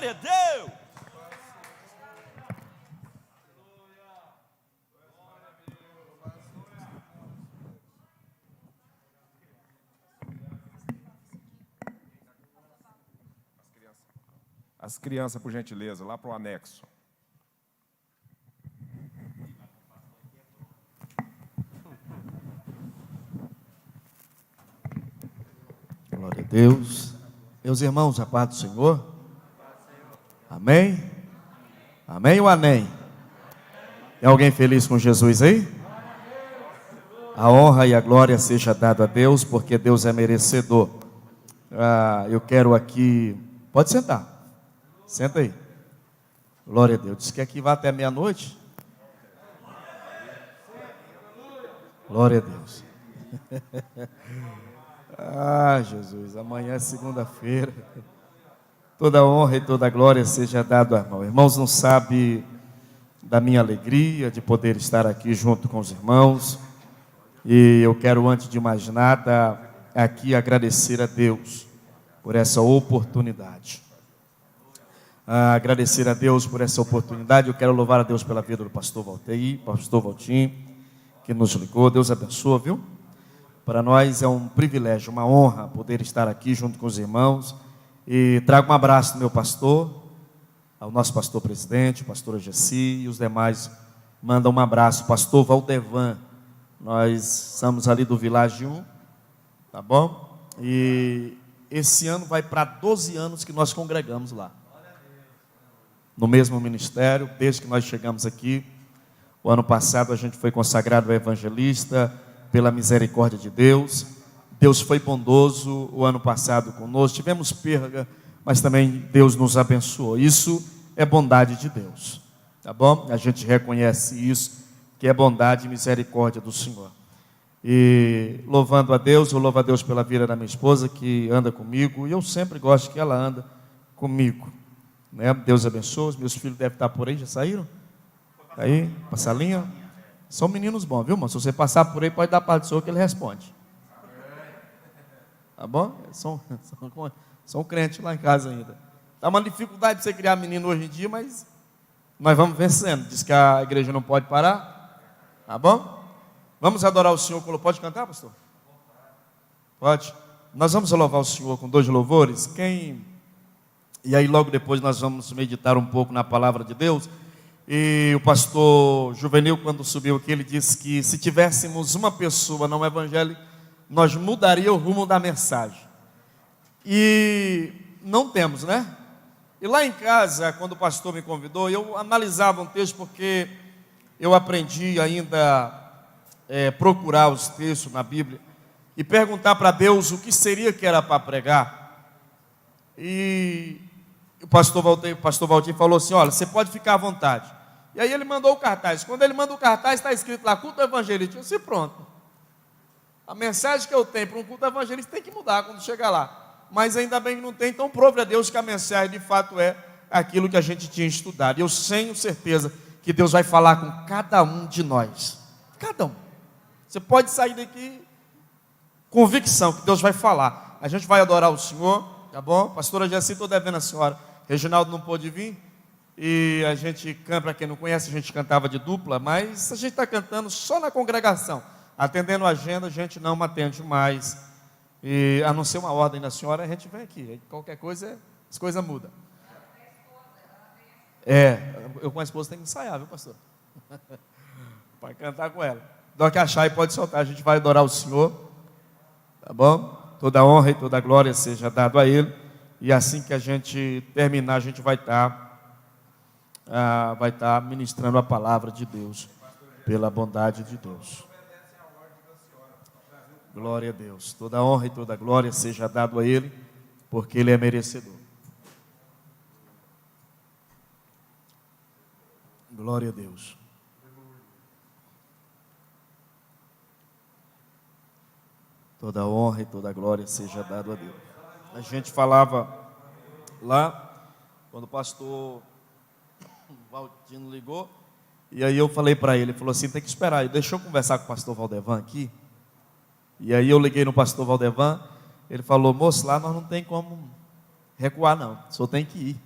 Glória a Deus! As crianças, por gentileza, lá para o anexo. Glória a Deus. Meus irmãos, a paz do Senhor. Amém? Amém ou amém? Tem alguém feliz com Jesus aí? A honra e a glória seja dada a Deus, porque Deus é merecedor. Eu quero aqui... Pode sentar. Senta aí. Glória a Deus. Diz que aqui vai até meia-noite. Glória a Deus. Jesus, amanhã é segunda-feira. Toda honra e toda glória seja dada ao irmão. Irmãos, não sabem da minha alegria de poder estar aqui junto com os irmãos. E eu quero, antes de mais nada, aqui agradecer a Deus por essa oportunidade. Agradecer a Deus por essa oportunidade. Eu quero louvar a Deus pela vida do pastor Valtim, que nos ligou. Deus abençoe, viu? Para nós é um privilégio, uma honra poder estar aqui junto com os irmãos. E trago um abraço do meu pastor, ao nosso pastor presidente, pastor Gessi, e os demais mandam um abraço. Pastor Valdevan, nós estamos ali do Village 1, tá bom? E esse ano vai para 12 anos que nós congregamos lá. No mesmo ministério, desde que nós chegamos aqui. O ano passado a gente foi consagrado a evangelista, pela misericórdia de Deus. Deus foi bondoso o ano passado conosco. Tivemos perda, mas também Deus nos abençoou. Isso é bondade de Deus, tá bom? A gente reconhece isso, que é bondade e misericórdia do Senhor. E louvando a Deus, eu louvo a Deus pela vida da minha esposa, que anda comigo, e eu sempre gosto que ela anda comigo, né? Deus abençoe. Os meus filhos devem estar por aí, já saíram? Aí, passa a linha. São meninos bons, viu, irmão? Se você passar por aí, pode dar parte do Senhor que ele responde. Tá bom? São crentes lá em casa ainda. Tá uma dificuldade de você criar menino hoje em dia, mas nós vamos vencendo. Diz que a igreja não pode parar. Tá bom? Vamos adorar o Senhor. Pode cantar, pastor? Pode. Nós vamos louvar o Senhor com 2 louvores. E aí logo depois nós vamos meditar um pouco na palavra de Deus. E o pastor Juvenil, quando subiu aqui, ele disse que se tivéssemos uma pessoa não evangélica, nós mudaria o rumo da mensagem. E não temos, né? E lá em casa, quando o pastor me convidou, eu analisava um texto, porque eu aprendi ainda procurar os textos na Bíblia e perguntar para Deus o que seria que era para pregar. E o pastor Valtim falou assim: olha, você pode ficar à vontade. E aí ele mandou o cartaz. Quando ele manda o cartaz, está escrito lá, culto evangelístico. Eu disse, pronto. A mensagem que eu tenho para um culto evangelístico tem que mudar quando chegar lá. Mas ainda bem que não tem, então prove a Deus que a mensagem de fato é aquilo que a gente tinha estudado. E eu tenho certeza que Deus vai falar com cada um de nós. Cada um. Você pode sair daqui convicção que Deus vai falar. A gente vai adorar o Senhor, tá bom? Pastora Jessi, estou devendo a senhora. Reginaldo não pôde vir. E a gente canta, para quem não conhece, a gente cantava de dupla, mas a gente está cantando só na congregação. Atendendo a agenda, a gente não atende mais. E a não ser uma ordem da senhora, a gente vem aqui. Qualquer coisa, as coisas mudam. Eu com a esposa tenho que ensaiar, viu, pastor? Para cantar com ela. Do que achar e pode soltar, a gente vai adorar o Senhor. Tá bom? Toda honra e toda glória seja dado a Ele. E assim que a gente terminar, a gente vai estar ministrando a palavra de Deus, pela bondade de Deus. Glória a Deus. Toda honra e toda glória seja dado a Ele, porque Ele é merecedor. Glória a Deus. Toda honra e toda glória seja dado a Deus. A gente falava lá, quando o pastor Valtino ligou, e aí eu falei para ele falou assim, tem que esperar. Deixa eu conversar com o pastor Valdevan aqui. E aí eu liguei no pastor Valdevan, ele falou, moço, lá nós não tem como recuar não, só tem que ir.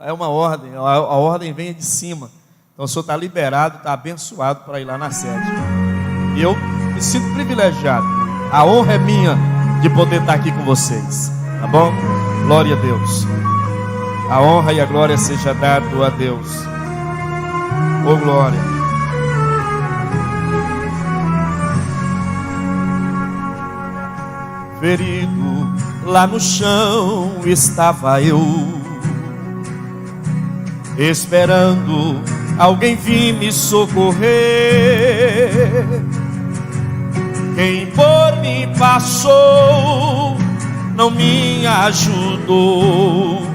É uma ordem, a ordem vem de cima. Então o senhor está liberado, está abençoado para ir lá na sede. E eu me sinto privilegiado. A honra é minha de poder estar aqui com vocês. Tá bom? Glória a Deus. A honra e a glória seja dado a Deus. Ô glória. Ferido lá no chão estava eu, esperando alguém vir me socorrer. Quem por mim passou não me ajudou,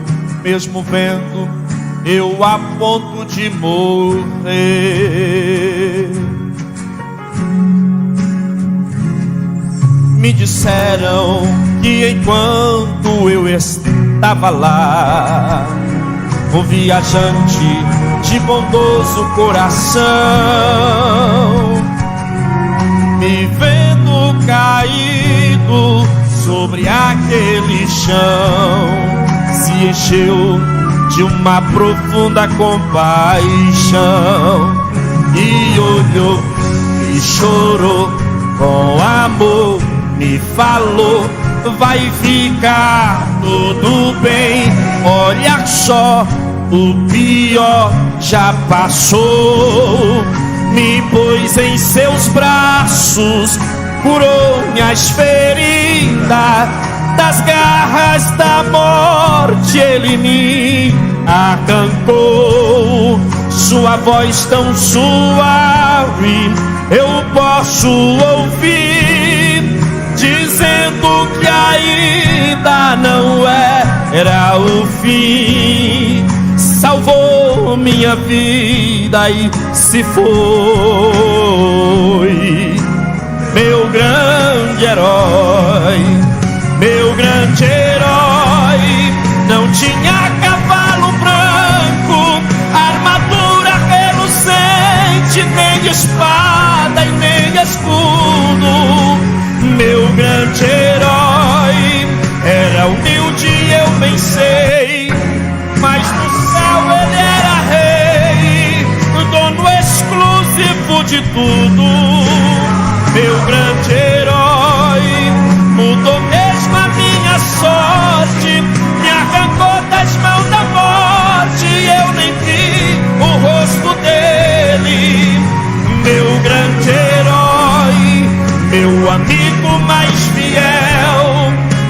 mesmo vendo eu a ponto de morrer. Me disseram que enquanto eu estava lá, um viajante de bondoso coração, me vendo caído sobre aquele chão, se encheu de uma profunda compaixão e olhou e chorou com amor, me falou: vai ficar tudo bem, olha só, o pior já passou. Me pôs em seus braços, curou minhas feridas, das garras da morte ele me arrancou. Sua voz tão suave eu posso ouvir, dizendo que ainda não era o fim. Salvou minha vida e se foi, meu grande herói, meu grande herói. Não tinha cavalo branco, armadura reluzente, nem espada e nem escudo. Meu grande herói era humilde, eu bem sei, mas no céu ele era rei, dono exclusivo de tudo. Meu grande herói mudou mesmo a minha sorte, me arrancou das mãos da morte, eu nem vi o rosto dele. Meu grande herói, meu amigo mais fiel,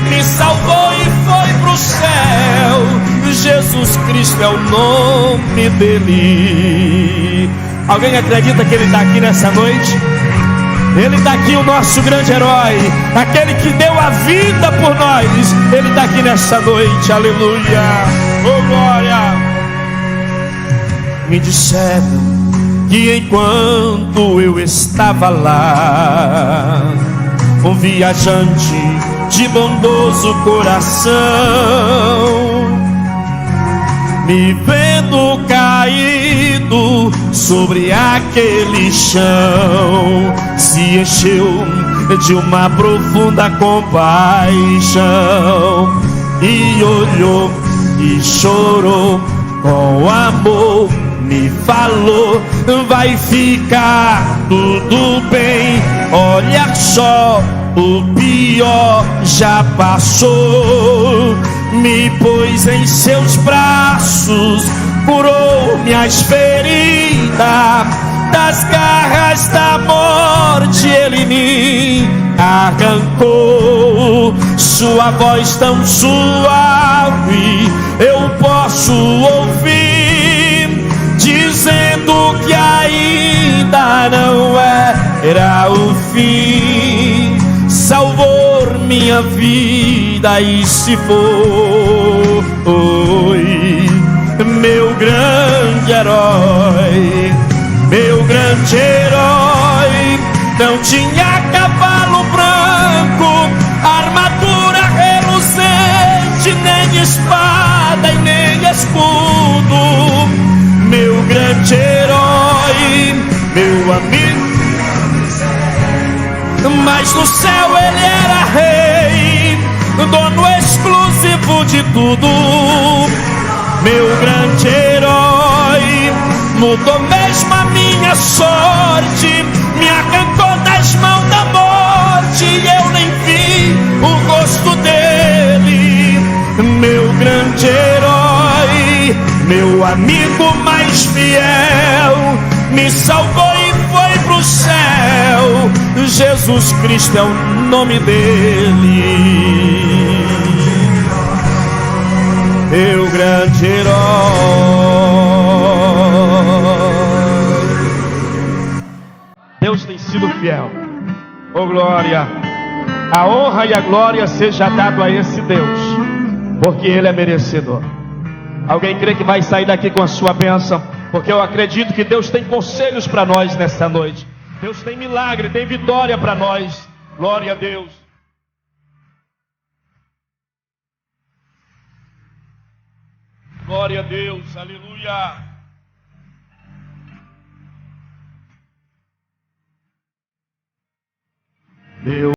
me salvou e foi pro céu. Jesus Cristo é o nome dele. Alguém acredita que ele está aqui nessa noite? Ele está aqui, o nosso grande herói, aquele que deu a vida por nós. Ele está aqui nessa noite, aleluia, oh glória. Me disseram que enquanto eu estava lá, um viajante de bondoso coração, me vendo caído sobre aquele chão, se encheu de uma profunda compaixão e olhou e chorou com amor, me falou: vai ficar tudo bem, olha só, o pior já passou. Me pôs em seus braços, curou minhas feridas, das garras da morte ele me arrancou. Sua voz tão suave eu posso ouvir, dizendo que ainda não era o fim. Salvou minha vida e se foi, meu grande herói, meu grande herói. Não tinha cavalo branco, armadura reluzente, nem espada e nem escudo. Meu grande herói, meu amigo, mas no céu ele era rei, dono exclusivo de tudo. meu grande herói, mudou mesmo a minha sorte, me arrancou das mãos da morte e eu nem vi o rosto dele. Meu grande herói, meu amigo mais fiel, me salvou e foi pro céu. Jesus Cristo é o nome dele. Meu grande herói. Deus tem sido fiel. Oh glória, a honra e a glória seja dado a esse Deus, porque Ele é merecedor. Alguém crê que vai sair daqui com a sua bênção? Porque eu acredito que Deus tem conselhos para nós nesta noite. Deus tem milagre, tem vitória para nós. Glória a Deus. Glória a Deus, aleluia. Meu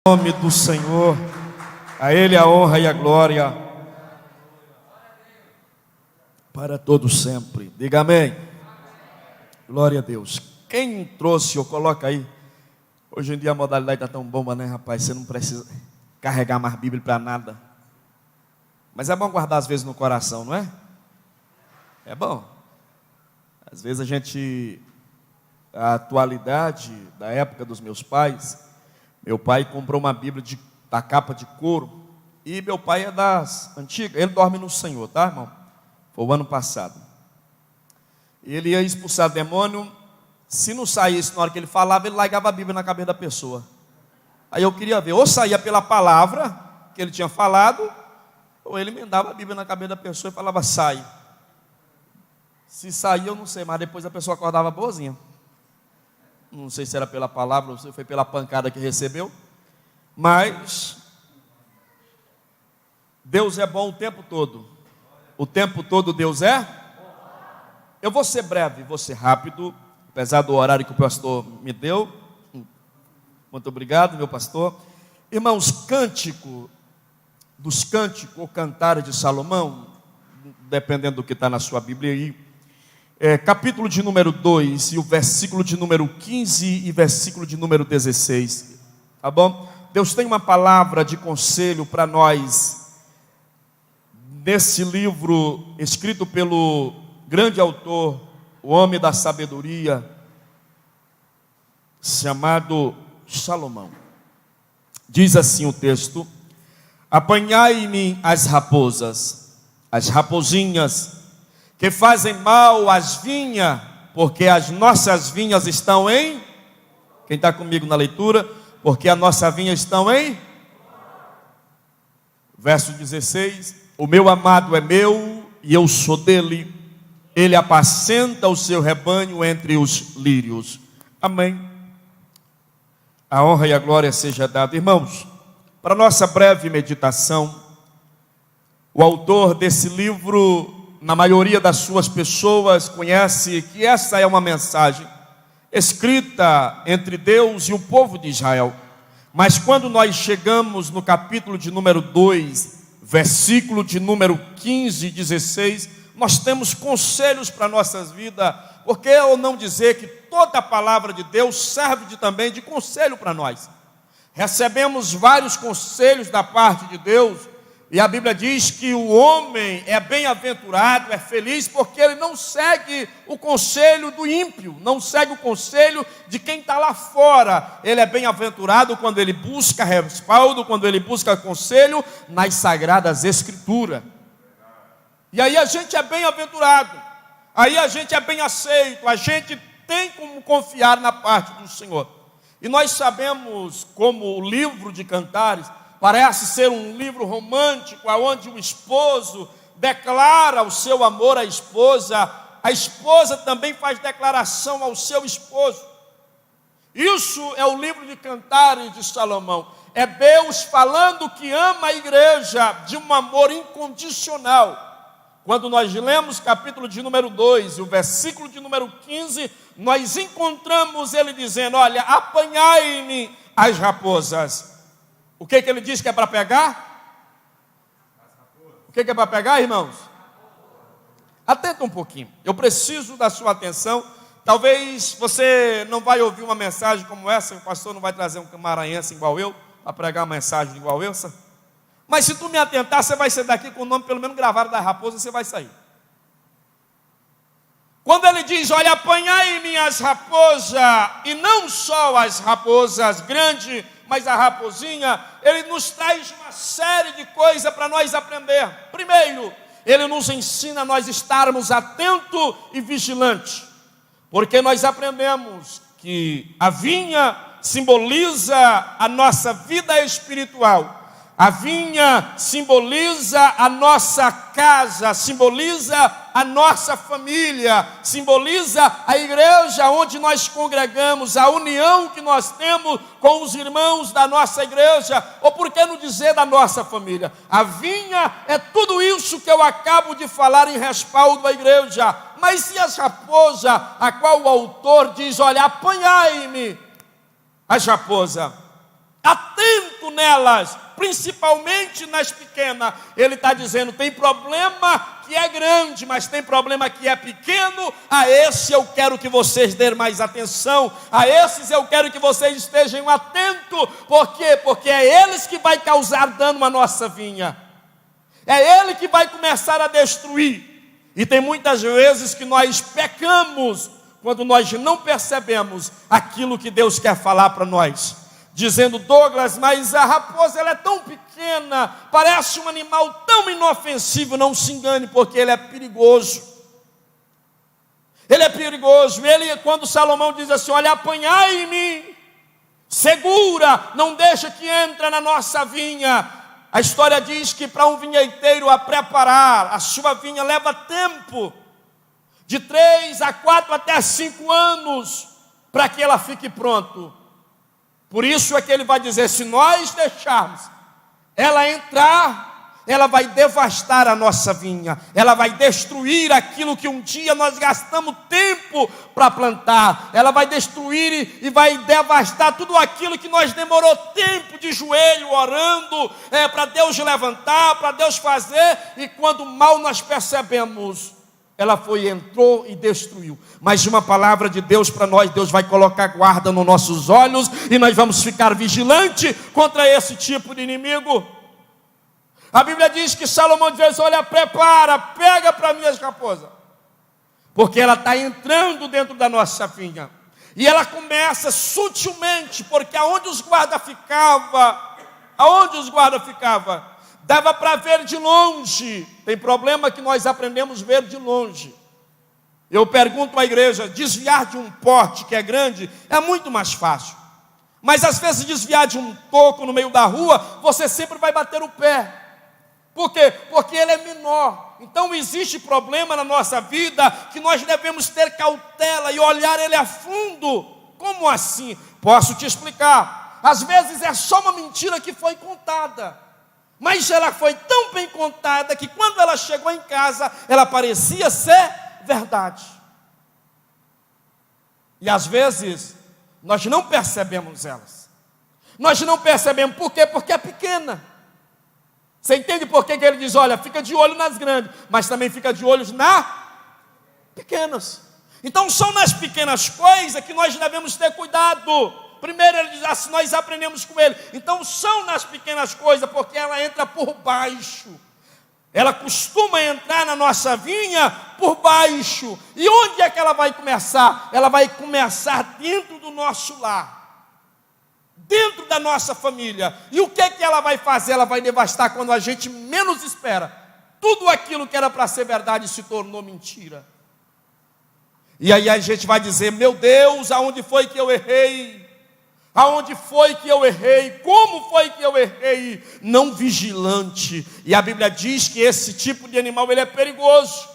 Nome do Senhor, a Ele a honra e a glória para todos sempre. Diga amém. Glória a Deus. Quem trouxe ou coloca aí? Hoje em dia a modalidade está tão bomba, né, rapaz? Você não precisa carregar mais Bíblia para nada. Mas é bom guardar às vezes no coração, não é? É bom. Às vezes a atualidade da época dos meus pais, meu pai comprou uma Bíblia da capa de couro, e meu pai é das antigas, ele dorme no Senhor, tá, irmão? Foi o ano passado. E ele ia expulsar demônio, se não saísse na hora que ele falava, ele largava a Bíblia na cabeça da pessoa. Aí eu queria ver, ou saía pela palavra que ele tinha falado, ou ele emendava a Bíblia na cabeça da pessoa e falava, sai. Se saía, eu não sei, mas depois a pessoa acordava boazinha. Não sei se era pela palavra ou se foi pela pancada que recebeu. Mas Deus é bom o tempo todo. O tempo todo Deus é? Eu vou ser breve, vou ser rápido, apesar do horário que o pastor me deu. Muito obrigado, meu pastor. Irmãos, dos cânticos ou cantares de Salomão, dependendo do que está na sua Bíblia aí, capítulo de número 2 e o versículo de número 15 e versículo de número 16, tá bom? Deus tem uma palavra de conselho para nós, nesse livro escrito pelo grande autor, o homem da sabedoria, chamado Salomão. Diz assim o texto: apanhai-me as raposas, as raposinhas, que fazem mal às vinhas, porque as nossas vinhas estão em... Quem está comigo na leitura? Porque a nossa vinha estão em... Verso 16: o meu amado é meu, e eu sou dele, ele apacenta o seu rebanho entre os lírios. Amém. A honra e a glória seja dada. Irmãos, para nossa breve meditação, o autor desse livro, na maioria das suas pessoas, conhece que essa é uma mensagem escrita entre Deus e o povo de Israel. Mas quando nós chegamos no capítulo de número 2, versículo de número 15 e 16, nós temos conselhos para nossas vidas. Por que eu não dizer que toda a palavra de Deus serve também de conselho para nós? Recebemos vários conselhos da parte de Deus, e a Bíblia diz que o homem é bem-aventurado, é feliz, porque ele não segue o conselho do ímpio, não segue o conselho de quem está lá fora. Ele é bem-aventurado quando ele busca respaldo, quando ele busca conselho nas Sagradas Escrituras. E aí a gente é bem-aventurado, aí a gente é bem aceito, a gente tem como confiar na parte do Senhor. E nós sabemos como o livro de Cantares parece ser um livro romântico, onde o esposo declara o seu amor à esposa, a esposa também faz declaração ao seu esposo. Isso é o livro de Cantares de Salomão. É Deus falando que ama a igreja de um amor incondicional. Quando nós lemos capítulo de número 2 e o versículo de número 15, nós encontramos ele dizendo, olha, apanhai-me as raposas. O que ele diz que é para pegar? O que é para pegar, irmãos? Atenta um pouquinho. Eu preciso da sua atenção. Talvez você não vai ouvir uma mensagem como essa. O pastor não vai trazer um maranhense igual eu para pregar uma mensagem igual essa. Mas se tu me atentar, você vai sair daqui com o nome pelo menos gravado da raposa, você vai sair. Quando ele diz, olha, apanhai-me as raposas, e não só as raposas grandes, mas a raposinha, ele nos traz uma série de coisas para nós aprender. Primeiro, ele nos ensina a nós estarmos atentos e vigilantes, porque nós aprendemos que a vinha simboliza a nossa vida espiritual. A vinha simboliza a nossa casa, simboliza a nossa família, simboliza a igreja onde nós congregamos, a união que nós temos com os irmãos da nossa igreja, ou por que não dizer da nossa família? A vinha é tudo isso que eu acabo de falar em respaldo à igreja. Mas e as raposas, a qual o autor diz, olha, apanhai-me as raposas. Atento mexendo nelas, principalmente nas pequenas. Ele está dizendo, tem problema que é grande, mas tem problema que é pequeno. A esse eu quero que vocês dêem mais atenção, a esses eu quero que vocês estejam atentos. Por quê? Porque é eles que vai causar dano à nossa vinha, é ele que vai começar a destruir. E tem muitas vezes que nós pecamos quando nós não percebemos aquilo que Deus quer falar para nós, dizendo, Douglas, mas a raposa ela é tão pequena, parece um animal tão inofensivo. Não se engane, porque ele é perigoso. Ele é perigoso. Ele, quando Salomão diz assim, olha, apanhai-me, segura, não deixa que entre na nossa vinha. A história diz que para um vinheteiro a preparar a sua vinha leva tempo, de 3 a 4 até 5 anos, para que ela fique pronta. Por isso é que ele vai dizer, se nós deixarmos ela entrar, ela vai devastar a nossa vinha, ela vai destruir aquilo que um dia nós gastamos tempo para plantar, ela vai destruir e vai devastar tudo aquilo que nós demorou tempo de joelho orando, para Deus levantar, para Deus fazer, e quando mal nós percebemos, ela entrou e destruiu. Mas uma palavra de Deus para nós, Deus vai colocar guarda nos nossos olhos, e nós vamos ficar vigilantes contra esse tipo de inimigo. A Bíblia diz que Salomão diz, olha, prepara, pega para mim as raposas, porque ela está entrando dentro da nossa vinha, e ela começa sutilmente, porque aonde os guardas ficavam, dava para ver de longe. Tem problema que nós aprendemos a ver de longe. Eu pergunto à igreja, desviar de um pote que é grande é muito mais fácil, mas às vezes desviar de um toco no meio da rua, você sempre vai bater o pé. Por quê? Porque ele é menor. Então existe problema na nossa vida que nós devemos ter cautela e olhar ele a fundo. Como assim? Posso te explicar. Às vezes é só uma mentira que foi contada, mas ela foi tão bem contada que quando ela chegou em casa, ela parecia ser verdade. E às vezes nós não percebemos elas. Nós não percebemos. Por quê? Porque é pequena. Você entende por que ele diz, olha, fica de olho nas grandes, mas também fica de olhos nas pequenas. Então são nas pequenas coisas que nós devemos ter cuidado. Primeiro ele diz assim, nós aprendemos com ele. Então são nas pequenas coisas, porque ela entra por baixo. Ela costuma entrar na nossa vinha por baixo. E onde é que ela vai começar? Ela vai começar dentro do nosso lar, dentro da nossa família. E o que é que ela vai fazer? Ela vai devastar quando a gente menos espera. Tudo aquilo que era para ser verdade se tornou mentira. E aí a gente vai dizer, meu Deus, aonde foi que eu errei? Aonde foi que eu errei? Como foi que eu errei? Não vigilante. E a Bíblia diz que esse tipo de animal ele é perigoso.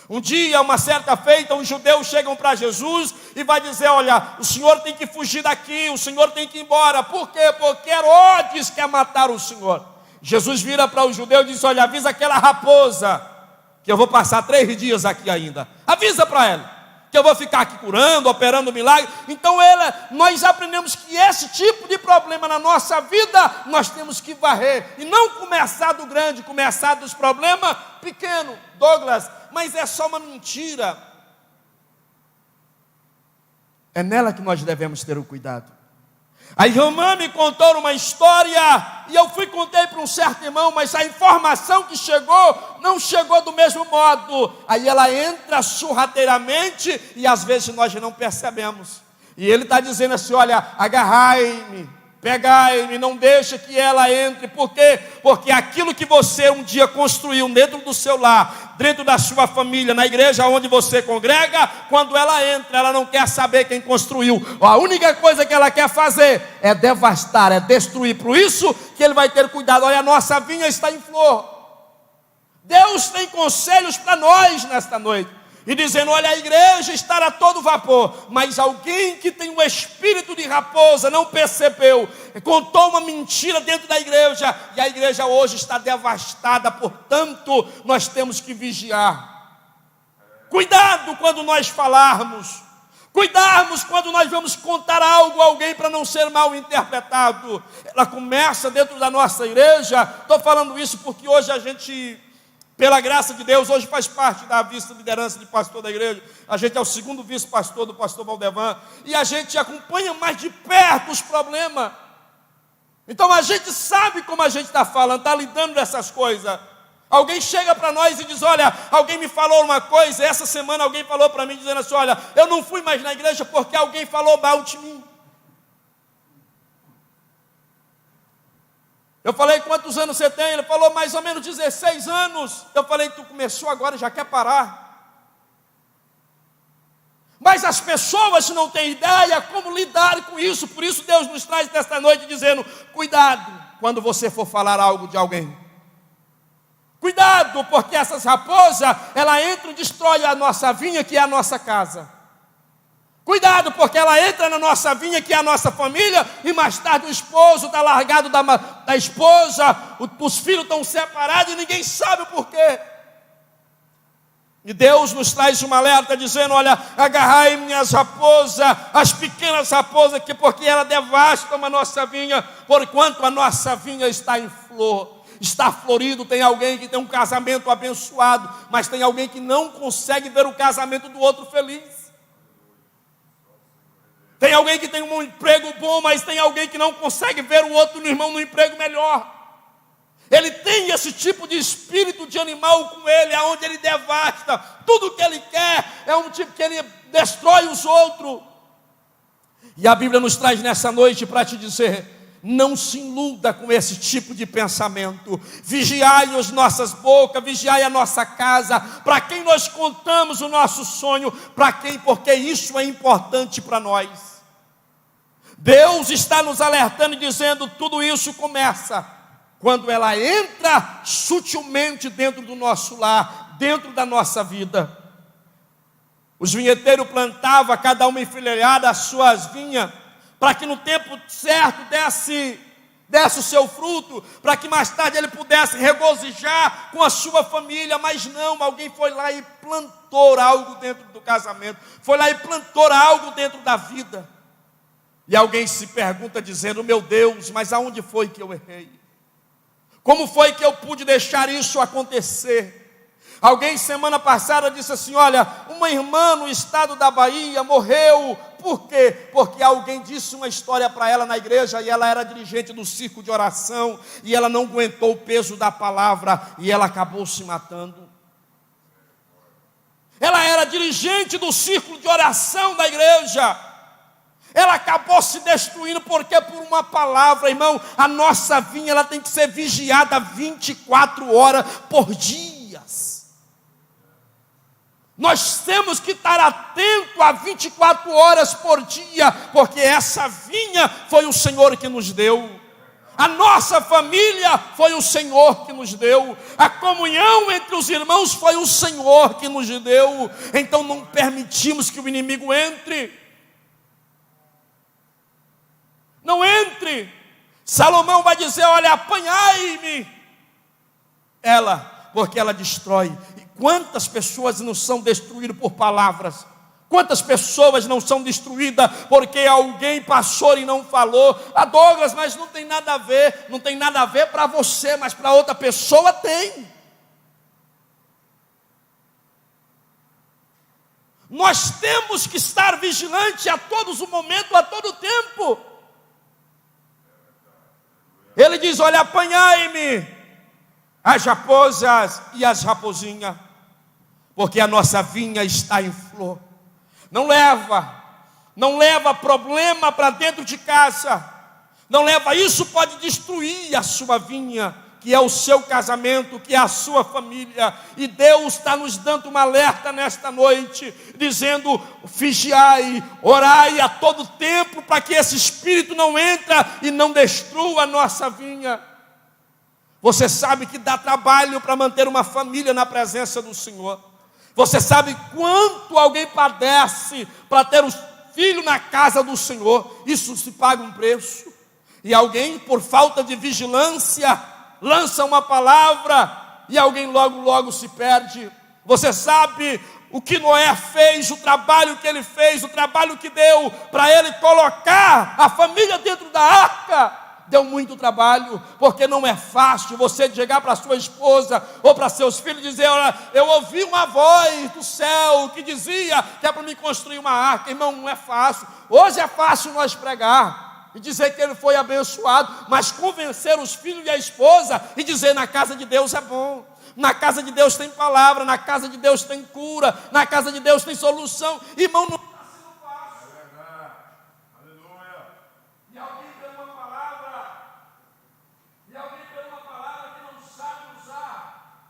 Um dia, uma certa feita, os judeus chegam para Jesus e vai dizer, olha, o senhor tem que fugir daqui, o senhor tem que ir embora. Por quê? Porque Herodes quer matar o senhor. Jesus vira para os judeus e diz, olha, avisa aquela raposa, que eu vou passar 3 dias aqui ainda. Avisa para ela, que eu vou ficar aqui curando, operando milagre. Então nós aprendemos que esse tipo de problema na nossa vida, nós temos que varrer. E não começar do grande, começar dos problemas pequenos. Douglas, mas é só uma mentira. É nela que nós devemos ter o cuidado. A irmã me contou uma história, e eu contei para um certo irmão, mas a informação que chegou, não chegou do mesmo modo. Aí ela entra sorrateiramente, e às vezes nós não percebemos. E ele está dizendo assim, olha, agarrai-me, pegai-me, não deixa que ela entre. Por quê? Porque aquilo que você um dia construiu dentro do seu lar, dentro da sua família, na igreja onde você congrega, quando ela entra, ela não quer saber quem construiu. A única coisa que ela quer fazer é devastar, é destruir. Por isso que ele vai ter cuidado. Olha, a nossa vinha está em flor. Deus tem conselhos para nós nesta noite. E dizendo, olha, a igreja está a todo vapor, mas alguém que tem um espírito de raposa não percebeu, contou uma mentira dentro da igreja, e a igreja hoje está devastada. Portanto, nós temos que vigiar. Cuidado quando nós falarmos, Cuidarmos quando nós vamos contar algo a alguém para não ser mal interpretado. Ela começa dentro da nossa igreja. Estou falando isso porque hoje a gente, pela graça de Deus, hoje faz parte da vice-liderança de pastor da igreja. A gente é o segundo vice-pastor do pastor Valdevan. E a gente acompanha mais de perto os problemas. Então a gente sabe como a gente está falando, está lidando dessas coisas. Alguém chega para nós e diz, olha, alguém me falou uma coisa, essa semana alguém falou para mim, dizendo assim, olha, eu não fui mais na igreja porque alguém falou mal de mim. Eu falei, quantos anos você tem? Ele falou, mais ou menos 16 anos. Eu falei, tu começou agora e já quer parar. Mas as pessoas não têm ideia como lidar com isso. Por isso Deus nos traz nesta noite dizendo, cuidado quando você for falar algo de alguém. Cuidado, porque essas raposas, ela entra e destrói a nossa vinha, que é a nossa casa. Cuidado, porque ela entra na nossa vinha, que é a nossa família, e mais tarde o esposo está largado da esposa, os filhos estão separados e ninguém sabe o porquê. E Deus nos traz uma alerta dizendo, olha, agarrai minhas raposas, as pequenas raposas, porque elas devastam a nossa vinha, porquanto a nossa vinha está em flor. Está florido. Tem alguém que tem um casamento abençoado, mas tem alguém que não consegue ver o casamento do outro feliz. Tem alguém que tem um emprego bom, mas tem alguém que não consegue ver o outro irmão no emprego melhor. Ele tem esse tipo de espírito de animal com ele, aonde ele devasta tudo que ele quer, é um tipo que ele destrói os outros. E a Bíblia nos traz nessa noite para te dizer, não se iluda com esse tipo de pensamento. Vigiai as nossas bocas, vigiai a nossa casa, para quem nós contamos o nosso sonho, para quem, porque isso é importante para nós. Deus está nos alertando e dizendo, tudo isso começa quando ela entra sutilmente dentro do nosso lar, dentro da nossa vida. Os vinheteiros plantavam, cada uma enfileirada as suas vinhas, para que no tempo certo desse o seu fruto, para que mais tarde ele pudesse regozijar com a sua família. Mas não, alguém foi lá e plantou algo dentro do casamento, foi lá e plantou algo dentro da vida. E alguém se pergunta dizendo, meu Deus, mas aonde foi que eu errei? Como foi que eu pude deixar isso acontecer? Alguém semana passada disse assim, olha, uma irmã no estado da Bahia morreu. Por quê? Porque alguém disse uma história para ela na igreja, e ela era dirigente do círculo de oração, e ela não aguentou o peso da palavra, e ela acabou se matando. Ela era dirigente do círculo de oração da igreja, ela acabou se destruindo, porque por uma palavra, irmão, a nossa vinha, ela tem que ser vigiada 24 horas por dia. Nós temos que estar atentos a 24 horas por dia, porque essa vinha foi o Senhor que nos deu. A nossa família foi o Senhor que nos deu. A comunhão entre os irmãos foi o Senhor que nos deu. Então não permitimos que o inimigo entre. Não entre. Salomão vai dizer, olha, apanhai-me ela, porque ela destrói. Quantas pessoas não são destruídas por palavras? Quantas pessoas não são destruídas porque alguém passou e não falou? Ah, Douglas, mas não tem nada a ver. Não tem nada a ver para você, mas para outra pessoa tem. Nós temos que estar vigilantes a todos os momentos, a todo tempo. Ele diz, olha, apanhai-me as raposas e as raposinhas, porque a nossa vinha está em flor. Não leva problema para dentro de casa. Não leva, isso pode destruir a sua vinha, que é o seu casamento, que é a sua família. E Deus está nos dando uma alerta nesta noite, dizendo, vigiai, orai a todo tempo, para que esse espírito não entre e não destrua a nossa vinha. Você sabe que dá trabalho para manter uma família na presença do Senhor. Você sabe quanto alguém padece para ter os filhos na casa do Senhor. Isso se paga um preço. E alguém, por falta de vigilância, lança uma palavra e alguém logo se perde. Você sabe o que Noé fez, o trabalho que ele fez, o trabalho que deu para ele colocar a família dentro da arca, deu muito trabalho, porque não é fácil você chegar para sua esposa ou para seus filhos e dizer: olha, eu ouvi uma voz do céu que dizia que é para me construir uma arca. Irmão, não é fácil. Hoje é fácil nós pregar e dizer que ele foi abençoado, mas convencer os filhos e a esposa e dizer: na casa de Deus é bom, na casa de Deus tem palavra, na casa de Deus tem cura, na casa de Deus tem solução. Irmão, não está sendo fácil. E alguém tem uma palavra, que não sabe usar,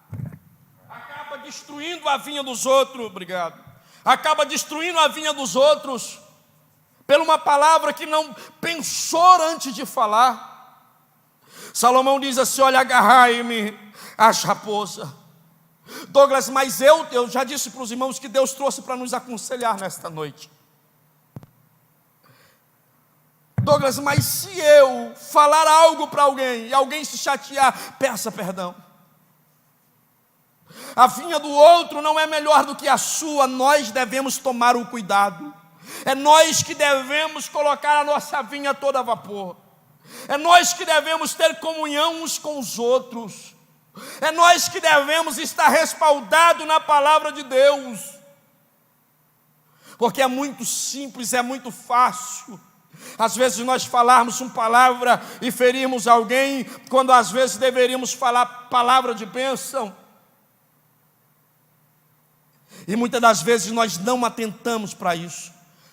acaba destruindo a vinha dos outros. Obrigado. Acaba destruindo a vinha dos outros por uma palavra que não pensou antes de falar. Salomão diz assim: olha, agarrai-me as raposas. Douglas, mas eu já disse para os irmãos que Deus trouxe para nos aconselhar nesta noite. Douglas, mas se eu falar algo para alguém e alguém se chatear, peça perdão. A vinha do outro não é melhor do que a sua, nós devemos tomar o cuidado. É nós que devemos colocar a nossa vinha toda a vapor. É nós que devemos ter comunhão uns com os outros. É nós que devemos estar respaldados na palavra de Deus. Porque é muito simples, é muito fácil às vezes nós falarmos uma palavra e ferirmos alguém, quando às vezes deveríamos falar palavra de bênção. E muitas das vezes nós não atentamos para isso.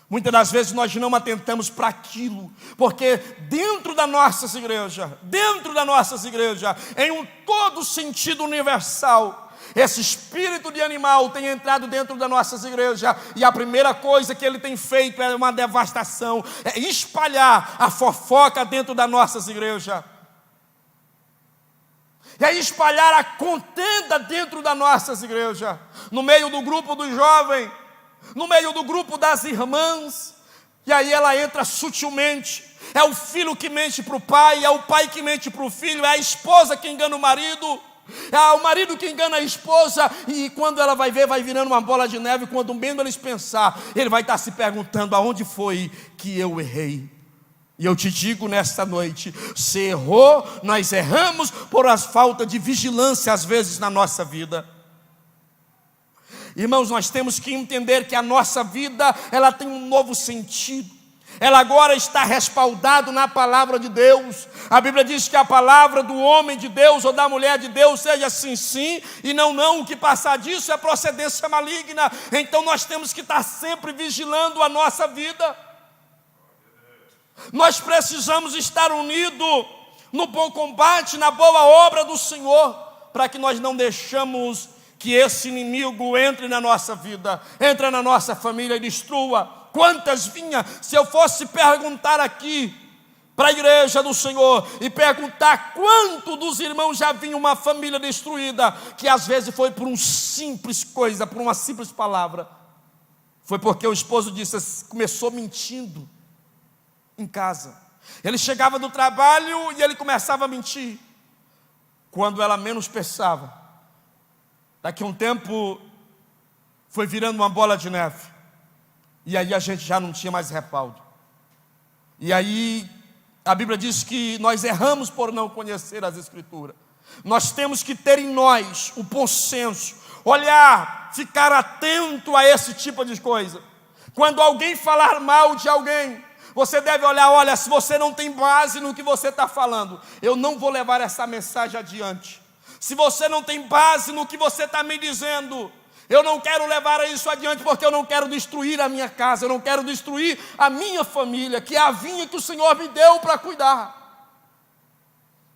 Muitas das vezes nós não atentamos para aquilo, porque dentro das nossas igrejas, em um todo sentido universal, esse espírito de animal tem entrado dentro das nossas igrejas, e a primeira coisa que ele tem feito é uma devastação, é espalhar a fofoca dentro das nossas igrejas, é espalhar a contenda dentro das nossas igrejas, no meio do grupo dos jovens, no meio do grupo das irmãs, e aí ela entra sutilmente. É o filho que mente para o pai, é o pai que mente para o filho, é a esposa que engana o marido, é o marido que engana a esposa, e quando ela vai ver, vai virando uma bola de neve. Quando menos eles pensar, ele vai estar se perguntando: aonde foi que eu errei? E eu te digo nesta noite, se errou, nós erramos por as faltas de vigilância às vezes na nossa vida. Irmãos, nós temos que entender que a nossa vida, ela tem um novo sentido. Ela agora está respaldada na palavra de Deus. A Bíblia diz que a palavra do homem de Deus ou da mulher de Deus seja sim, sim, e não, não. O que passar disso é procedência maligna. Então nós temos que estar sempre vigilando a nossa vida. Nós precisamos estar unidos no bom combate, na boa obra do Senhor, para que nós não deixemos que esse inimigo entre na nossa vida, entre na nossa família e destrua. Quantas vinhas, se eu fosse perguntar aqui para a igreja do Senhor e perguntar quanto dos irmãos já vinha uma família destruída, que às vezes foi por uma simples coisa, por uma simples palavra, foi porque o esposo começou mentindo em casa. Ele chegava do trabalho e ele começava a mentir, quando ela menos pensava. Daqui a um tempo foi virando uma bola de neve, e aí a gente já não tinha mais respaldo. E aí a Bíblia diz que nós erramos por não conhecer as Escrituras. Nós temos que ter em nós o bom senso, olhar, ficar atento a esse tipo de coisa. Quando alguém falar mal de alguém, você deve olhar: olha, se você não tem base no que você está falando, eu não vou levar essa mensagem adiante. Se você não tem base no que você está me dizendo, eu não quero levar isso adiante, porque eu não quero destruir a minha casa, eu não quero destruir a minha família, que é a vinha que o Senhor me deu para cuidar.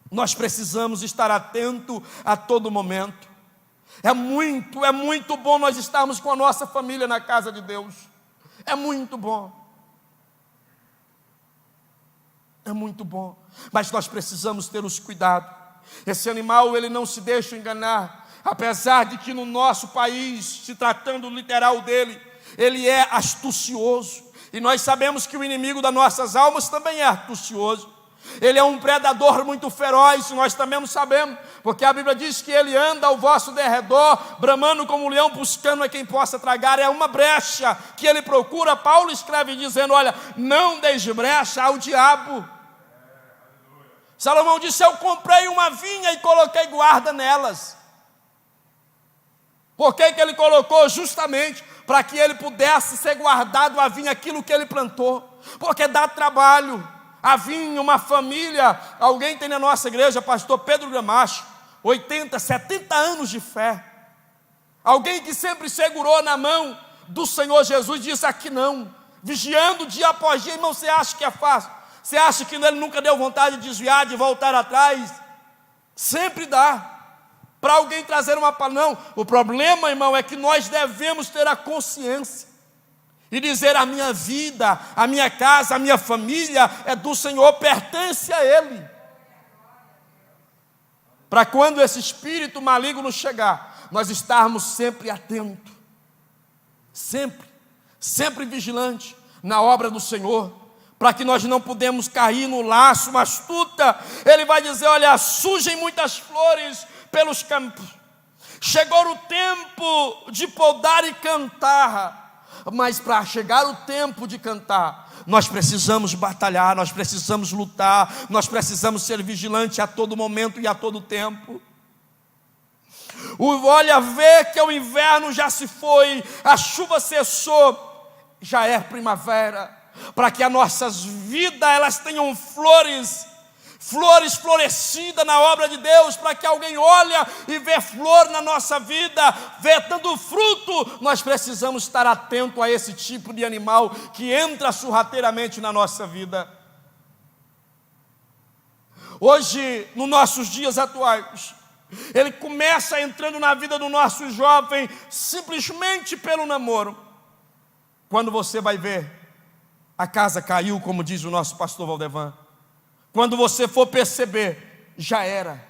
Nós precisamos estar atentos a todo momento. É muito bom nós estarmos com a nossa família na casa de Deus. É muito bom. É muito bom. Mas nós precisamos ter os cuidados. Esse animal, ele não se deixa enganar. Apesar de que no nosso país, se tratando literal dele, ele é astucioso. E nós sabemos que o inimigo das nossas almas também é astucioso. Ele é um predador muito feroz, nós também sabemos, porque a Bíblia diz que ele anda ao vosso derredor, bramando como um leão, buscando a quem possa tragar. É uma brecha que ele procura. Paulo escreve dizendo: olha, não deis brecha ao diabo. Salomão disse: eu comprei uma vinha e coloquei guarda nelas. Por que ele colocou? Justamente para que ele pudesse ser guardado a vinha, aquilo que ele plantou, porque dá trabalho. A vinha, uma família. Alguém tem na nossa igreja, pastor Pedro Gramacho, 80, 70 anos de fé. Alguém que sempre segurou na mão do Senhor Jesus, disse: aqui não, vigiando dia após dia. Irmão, você acha que é fácil? Você acha que ele nunca deu vontade de desviar, de voltar atrás? Sempre dá. Para alguém trazer uma palavra. Não, o problema, irmão, é que nós devemos ter a consciência e dizer: a minha vida, a minha casa, a minha família é do Senhor, pertence a Ele. Para quando esse espírito maligno chegar, nós estarmos sempre atentos, sempre vigilante na obra do Senhor, para que nós não podemos cair no laço astuta. Ele vai dizer: olha, surgem muitas flores pelos campos, chegou o tempo de podar e cantar, mas para chegar o tempo de cantar, nós precisamos batalhar, nós precisamos lutar, nós precisamos ser vigilantes a todo momento e a todo tempo. Olha, vê que o inverno já se foi, a chuva cessou, já é primavera, para que as nossas vidas elas tenham flores florescidas na obra de Deus, para que alguém olha e vê flor na nossa vida, vê dando fruto. Nós precisamos estar atento a esse tipo de animal que entra sorrateiramente na nossa vida. Hoje, nos nossos dias atuais, ele começa entrando na vida do nosso jovem simplesmente pelo namoro. Quando você vai ver, a casa caiu, como diz o nosso pastor Valdevan. Quando você for perceber, já era.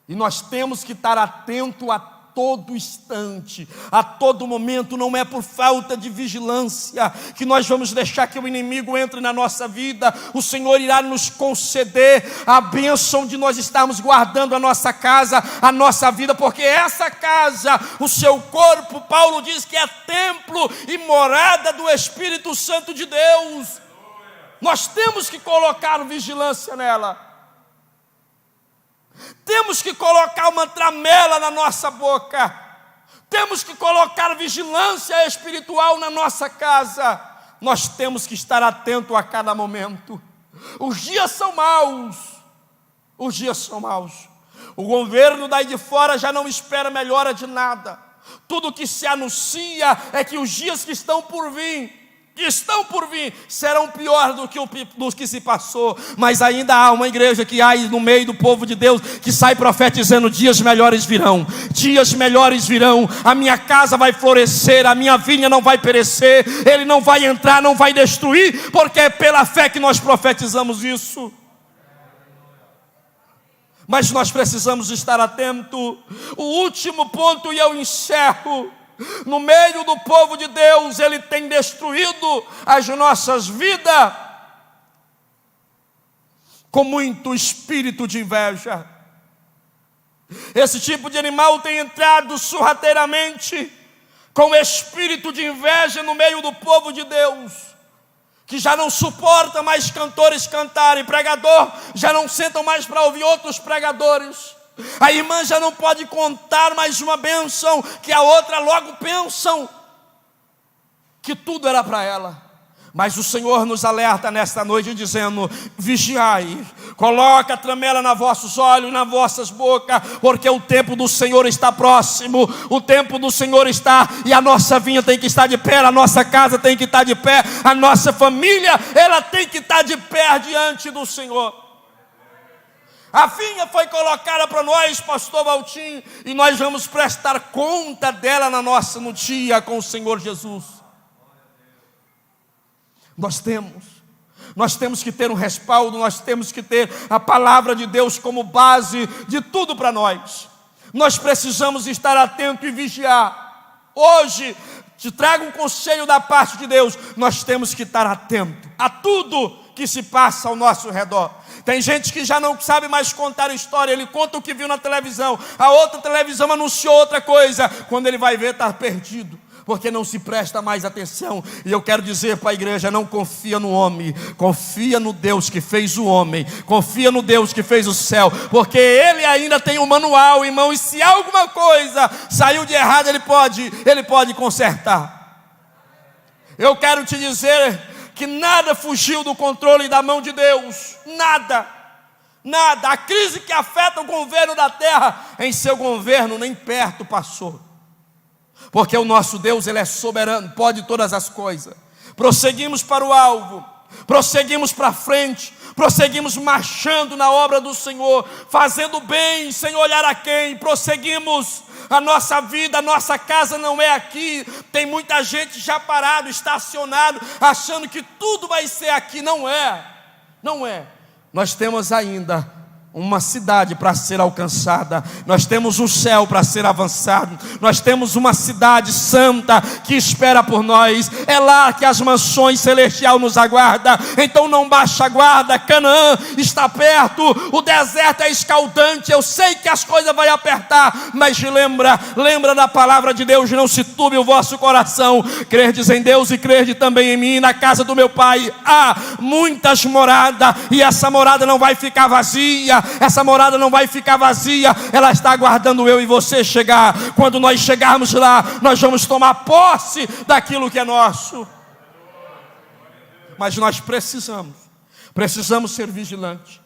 E nós temos que estar atento a todo instante, a todo momento. Não é por falta de vigilância que nós vamos deixar que o inimigo entre na nossa vida. O Senhor irá nos conceder a bênção de nós estarmos guardando a nossa casa, a nossa vida, porque essa casa, o seu corpo, Paulo diz que é templo e morada do Espírito Santo de Deus. Nós temos que colocar vigilância nela. Temos que colocar uma tramela na nossa boca. Temos que colocar vigilância espiritual na nossa casa. Nós temos que estar atento a cada momento. Os dias são maus. Os dias são maus. O governo daí de fora já não espera melhora de nada. Tudo que se anuncia é que os dias que estão por vir serão pior do que se passou. Mas ainda há uma igreja que há no meio do povo de Deus que sai profetizando: dias melhores virão, dias melhores virão, a minha casa vai florescer, a minha vinha não vai perecer, ele não vai entrar, não vai destruir, porque é pela fé que nós profetizamos isso. Mas nós precisamos estar atentos. O último ponto, e eu encerro: no meio do povo de Deus, ele tem destruído as nossas vidas com muito espírito de inveja. Esse tipo de animal tem entrado sorrateiramente com espírito de inveja no meio do povo de Deus, que já não suporta mais cantores cantarem, pregador já não sentam mais para ouvir outros pregadores. A irmã já não pode contar mais uma bênção, que a outra logo pensam que tudo era para ela. Mas o Senhor nos alerta nesta noite dizendo: vigiai, coloca a tramela nos vossos olhos, nas vossas bocas, porque o tempo do Senhor está próximo, o tempo do Senhor está, e a nossa vinha tem que estar de pé, a nossa casa tem que estar de pé, a nossa família, ela tem que estar de pé diante do Senhor. A vinha foi colocada para nós, pastor Valtim, e nós vamos prestar conta dela no dia com o Senhor Jesus. Nós temos que ter um respaldo, nós temos que ter a palavra de Deus como base de tudo para nós. Nós precisamos estar atentos e vigiar. Hoje, te trago um conselho da parte de Deus: nós temos que estar atentos a tudo que se passa ao nosso redor. Tem gente que já não sabe mais contar a história. Ele conta o que viu na televisão, a outra televisão anunciou outra coisa. Quando ele vai ver, está perdido, porque não se presta mais atenção. E eu quero dizer para a igreja: não confia no homem, confia no Deus que fez o homem, confia no Deus que fez o céu, porque Ele ainda tem o manual, irmão, e se alguma coisa saiu de errado, Ele pode consertar. Eu quero te dizer que nada fugiu do controle e da mão de Deus, nada. A crise que afeta o governo da terra, em seu governo nem perto passou. Porque o nosso Deus, Ele é soberano, pode todas as coisas. Prosseguimos para o alvo, prosseguimos para frente, prosseguimos marchando na obra do Senhor, fazendo bem, sem olhar a quem, prosseguimos. A nossa vida, a nossa casa não é aqui. Tem muita gente já parado, estacionado, achando que tudo vai ser aqui. Não é. Nós temos ainda uma cidade para ser alcançada, nós temos um céu para ser avançado, nós temos uma cidade santa que espera por nós. É lá que as mansões celestiais nos aguardam. Então não baixa a guarda, Canaã está perto, o deserto é escaldante. Eu sei que as coisas vão apertar, mas lembra da palavra de Deus, não se turbe o vosso coração. Crerdes em Deus e crede também em mim. Na casa do meu pai há muitas moradas, e essa morada não vai ficar vazia. Essa morada não vai ficar vazia, ela está aguardando eu e você chegar. Quando nós chegarmos lá, nós vamos tomar posse daquilo que é nosso. Mas nós precisamos ser vigilantes.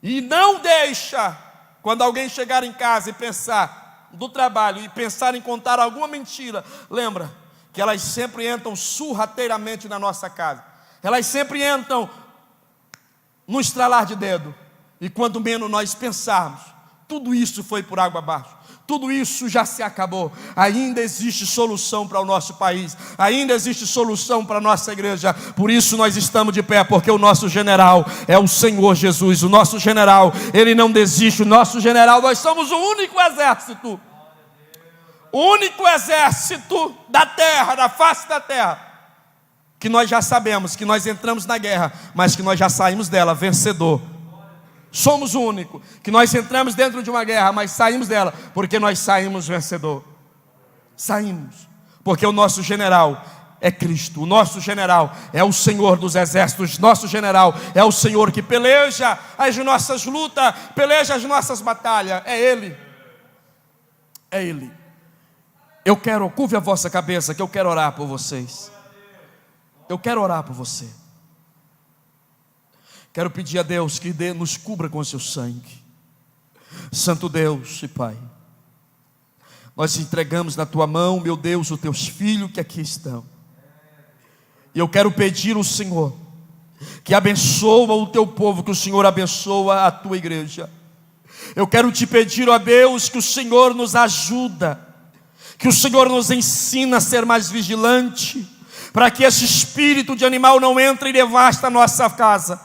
E não deixa, quando alguém chegar em casa e pensar do trabalho, e pensar em contar alguma mentira, lembra que elas sempre entram sorrateiramente na nossa casa. Elas sempre entram no estralar de dedo. E quando menos nós pensarmos, tudo isso foi por água abaixo, tudo isso já se acabou. Ainda existe solução para o nosso país, ainda existe solução para a nossa igreja. Por isso nós estamos de pé, porque o nosso general é o Senhor Jesus. O nosso general, Ele não desiste. O nosso general, nós somos o único exército da terra, da face da terra, que nós já sabemos que nós entramos na guerra, mas que nós já saímos dela vencedor. Somos o único que nós entramos dentro de uma guerra, mas saímos dela, porque nós saímos vencedor. Saímos, porque o nosso general é Cristo. O nosso general é o Senhor dos exércitos. Nosso general é o Senhor que peleja as nossas lutas, peleja as nossas batalhas. É Ele. Eu quero, curve a vossa cabeça, que eu quero orar por vocês. Eu quero orar por você. Quero pedir a Deus que nos cubra com o seu sangue. Santo Deus e Pai, nós entregamos na tua mão, meu Deus, os teus filhos que aqui estão. E eu quero pedir ao Senhor que abençoa o teu povo, que o Senhor abençoa a tua igreja. Eu quero te pedir, ó Deus, que o Senhor nos ajuda, que o Senhor nos ensina a ser mais vigilante, para que esse espírito de animal não entre e devasta a nossa casa,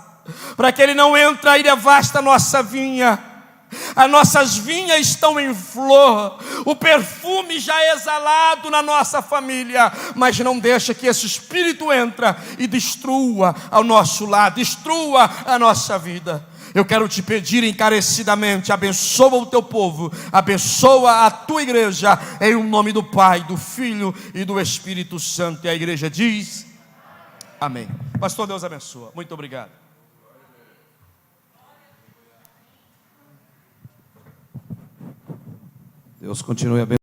para que ele não entre e devasta a nossa vinha. As nossas vinhas estão em flor, o perfume já é exalado na nossa família, mas não deixa que esse espírito entre e destrua ao nosso lado, destrua a nossa vida. Eu quero te pedir encarecidamente, abençoa o teu povo, abençoa a tua igreja, em o nome do Pai, do Filho e do Espírito Santo. E a igreja diz amém. Pastor, Deus abençoa. Muito obrigado. Deus continue abençoando.